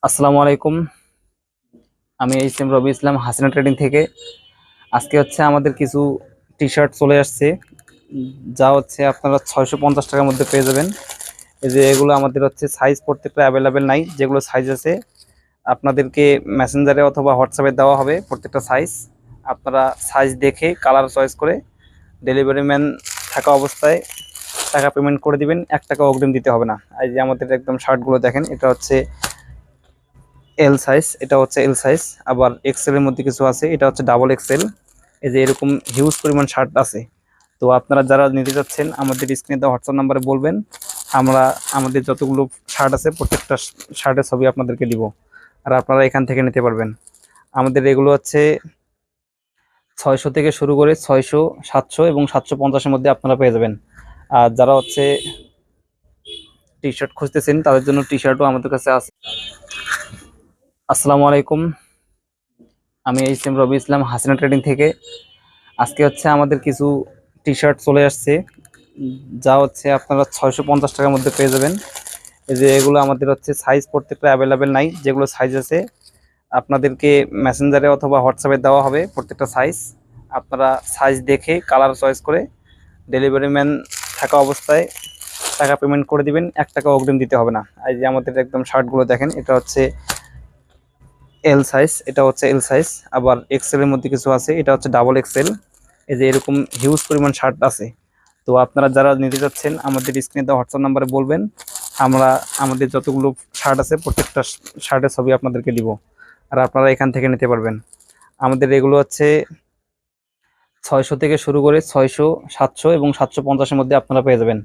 আসসালামু আলাইকুম। আমি এইচ এম রবি ইসলাম হাসিনা ট্রেডিং থেকে। আজকে আমাদের কিছু টি শার্ট চলে আসছে, যা আপনারা 650 টাকার মধ্যে পেয়ে যাবেন। এই যে এগুলো আমাদের সাইজ প্রত্যেকটা অ্যাভেলেবেল নাই, যেগুলো সাইজ আছে আপনাদেরকে মেসেঞ্জারে অথবা হোয়াটসঅ্যাপে দেওয়া হবে প্রত্যেকটা সাইজ। আপনারা সাইজ দেখে কালার চয়েস করে ডেলিভারি ম্যান থাকা অবস্থায় টাকা পেমেন্ট করে দিবেন, 1 টাকা অগ্রিম দিতে হবে না। এই যে আমাদের একদম শার্টগুলো দেখেন, এটা এল সাইজ, এটা এল সাইজ। আবার এক্সেল এর মধ্যে কিছু আছে, এটা ডাবল এক্সেল। এই যে এরকম হিউজ পরিমাণ শার্ট আছে। তো আপনারা যারা নিতে যাচ্ছেন আমাদের স্ক্রিনে দেওয়া হোয়াটসঅ্যাপ নাম্বারে বলবেন, আমরা আমাদের যতগুলো শার্ট আছে প্রত্যেকটা শার্টের ছবি আপনাদেরকে দিব, আর আপনারা এখান থেকে নিতে পারবেন। আমাদের এগুলো 600 থেকে শুরু করে 600, 700 এবং 750-এর মধ্যে আপনারা পেয়ে যাবেন। আর যারা টি শার্ট খুঁজতেছেন তাদের জন্য টি শার্টও আমাদের কাছে আছে। আসসালামু আলাইকুম। আমি এইচ এম রবি ইসলাম হাসিনা ট্রেডিং থেকে। আজকে আমাদের কিছু টি শার্ট চলে আসছে, যা আপনারা 650 টাকার মধ্যে পেয়ে যাবেন। এই যে এগুলো আমাদের সাইজ প্রত্যেকটা অ্যাভেলেবেল নাই, যেগুলো সাইজ আছে আপনাদেরকে মেসেঞ্জারে অথবা হোয়াটসঅ্যাপে দেওয়া হবে প্রত্যেকটা সাইজ। আপনারা সাইজ দেখে কালার চয়েস করে ডেলিভারি ম্যান থাকা অবস্থায় টাকা পেমেন্ট করে দিবেন, 1 টাকা অগ্রিম দিতে হবে না। এই যে আমাদের একদম শার্টগুলো দেখেন, এটা এল সাইজ, এটা এল সাইজ। আবার এক্সেল এর মধ্যে কিছু আছে, এটা ডাবল এক্সেল। এই যে এরকম হিউজ পরিমাণ শার্ট আছে। তো আপনারা যারা নিতে যাচ্ছেন আমাদের স্ক্রিনে দেওয়া হোয়াটসঅ্যাপ নাম্বারে বলবেন, আমরা আমাদের যতগুলো শার্ট আছে প্রত্যেকটা শার্টের ছবি আপনাদেরকে দিব, আর আপনারা এখান থেকে নিতে পারবেন। আমাদের এগুলো 600 থেকে শুরু করে 600, 700 এবং 750-এর মধ্যে আপনারা পেয়ে যাবেন।